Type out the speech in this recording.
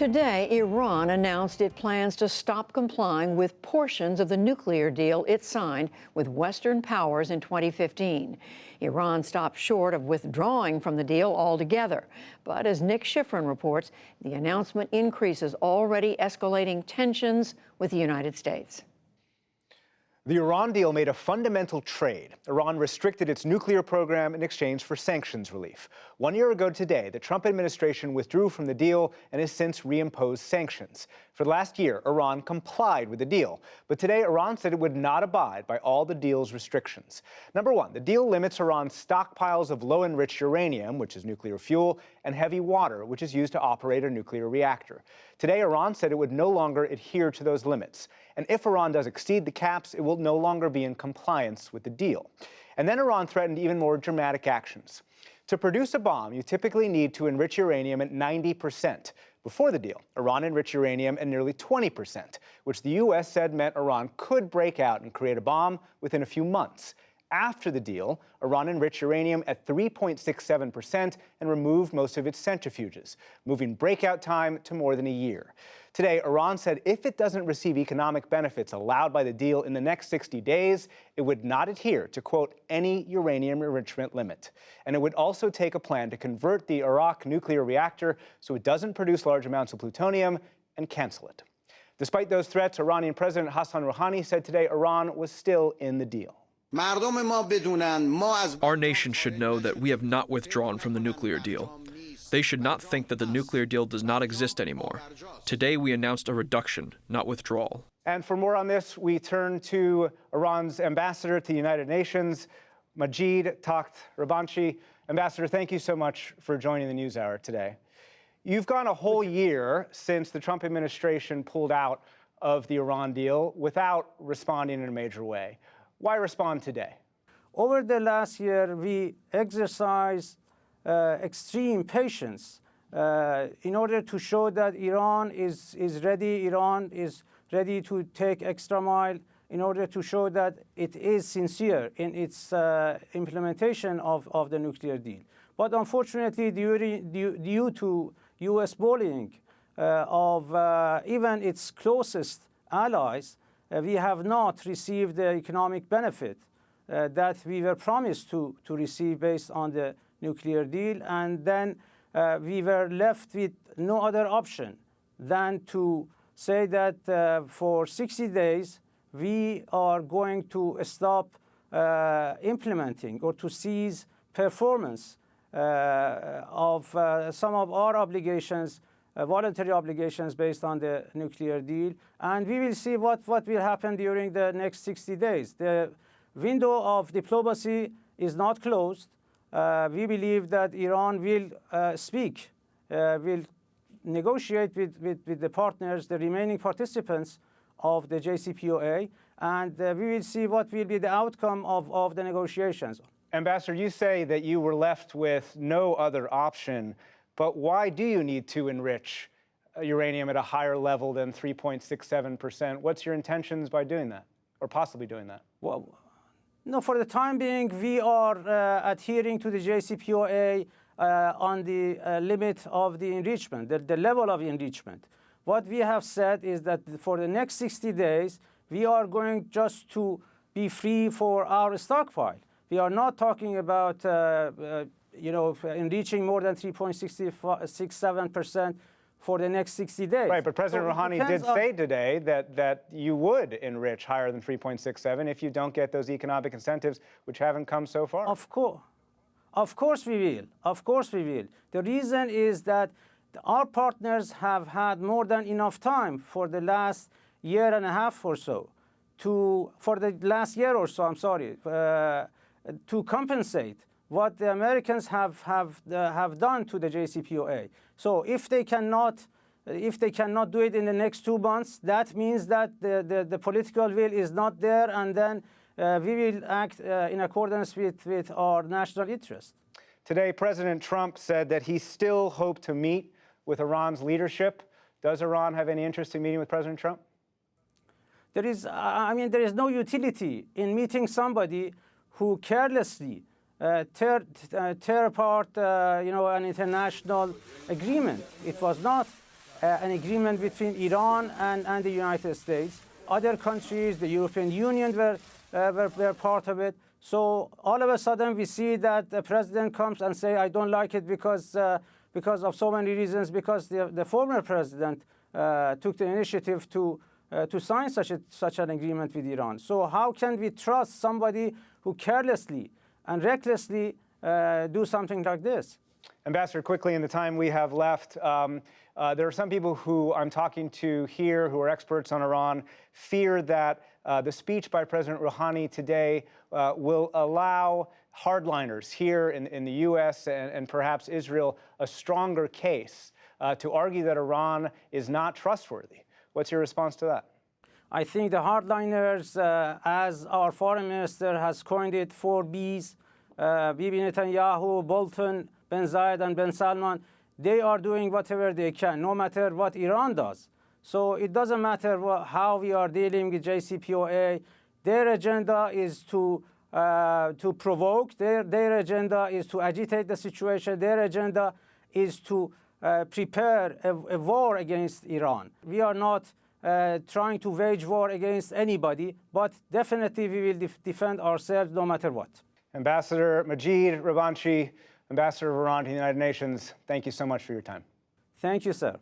Today, Iran announced it plans to stop complying with portions of the nuclear deal it signed with Western powers in 2015. Iran stopped short of withdrawing from the deal altogether. But as Nick Schifrin reports, the announcement increases already escalating tensions with the United States. The Iran deal made a fundamental trade. Iran restricted its nuclear program in exchange for sanctions relief. 1 year ago today, the Trump administration withdrew from the deal and has since reimposed sanctions. For the last year, Iran complied with the deal. But today, Iran said it would not abide by all the deal's restrictions. Number one, the deal limits Iran's stockpiles of low-enriched uranium, which is nuclear fuel, and heavy water, which is used to operate a nuclear reactor. Today, Iran said it would no longer adhere to those limits. And if Iran does exceed the caps, it will no longer be in compliance with the deal. And then Iran threatened even more dramatic actions. To produce a bomb, you typically need to enrich uranium at 90%. Before the deal, Iran enriched uranium at nearly 20%, which the U.S. said meant Iran could break out and create a bomb within a few months. After the deal, Iran enriched uranium at 3.67% and removed most of its centrifuges, moving breakout time to more than a year. Today, Iran said if it doesn't receive economic benefits allowed by the deal in the next 60 days, it would not adhere to, quote, any uranium enrichment limit. And it would also take a plan to convert the Arak nuclear reactor so it doesn't produce large amounts of plutonium and cancel it. Despite those threats, Iranian President Hassan Rouhani said today Iran was still in the deal. Our nation should know that we have not withdrawn from the nuclear deal. They should not think that the nuclear deal does not exist anymore. Today we announced a reduction, not withdrawal. And for more on this, we turn to Iran's ambassador to the United Nations, Majid Takht Rabanchi. Ambassador, thank you so much for joining the NewsHour today. You've gone a whole year since the Trump administration pulled out of the Iran deal without responding in a major way. Why respond today? Over the last year, we exercised extreme patience in order to show that Iran is ready. Iran is ready to take extra mile in order to show that it is sincere in its implementation of the nuclear deal. But unfortunately, due to U.S. bullying of even its closest allies, we have not received the economic benefit that we were promised to receive based on the nuclear deal. And then we were left with no other option than to say that for 60 days, we are going to stop implementing or to cease performance of some of our obligations, voluntary obligations based on the nuclear deal. And we will see what will happen during the next 60 days. The window of diplomacy is not closed. We believe that Iran will speak, will negotiate with the partners, the remaining participants of the JCPOA, and we will see what will be the outcome of the negotiations. Ambassador, you say that you were left with no other option, but why do you need to enrich uranium at a higher level than 3.67%? What's your intentions by doing that, or possibly doing that? Well, no, for the time being, we are adhering to the JCPOA on the limit of the enrichment, the level of enrichment. What we have said is that for the next 60 days, we are going just to be free for our stockpile. We are not talking about enriching more than 3.67% for the next 60 days. Right, but President Rouhani did say today that you would enrich higher than 3.67 if you don't get those economic incentives, which haven't come so far. Of course we will. Of course we will. The reason is that our partners have had more than enough time for the last year and a half or so to compensate what the Americans have done to the JCPOA. So if they cannot do it in the next 2 months, that means that the political will is not there, and then we will act in accordance with our national interest. Today, President Trump said that he still hoped to meet with Iran's leadership. Does Iran have any interest in meeting with President Trump? There is no utility in meeting somebody who carelessly tear apart, an international agreement. It was not an agreement between Iran and the United States. Other countries, the European Union were part of it. So all of a sudden we see that the president comes and say, I don't like it because of so many reasons, because the former president took the initiative to sign such an agreement with Iran. So how can we trust somebody who carelessly and recklessly do something like this? Ambassador, quickly in the time we have left, there are some people who I'm talking to here who are experts on Iran fear that the speech by President Rouhani today will allow hardliners here in the U.S. and perhaps Israel a stronger case to argue that Iran is not trustworthy. What's your response to that? I think the hardliners, as our foreign minister has coined it, 4Bs, Bibi Netanyahu, Bolton, Ben Zayed, and Ben Salman, they are doing whatever they can, no matter what Iran does. So it doesn't matter how we are dealing with JCPOA. Their agenda is to provoke. Their agenda is to agitate the situation. Their agenda is to prepare a war against Iran. We are not trying to wage war against anybody, but definitely we will defend ourselves no matter what. Ambassador Majid Rabanchi, Ambassador of Iran to the United Nations, thank you so much for your time. Thank you, sir.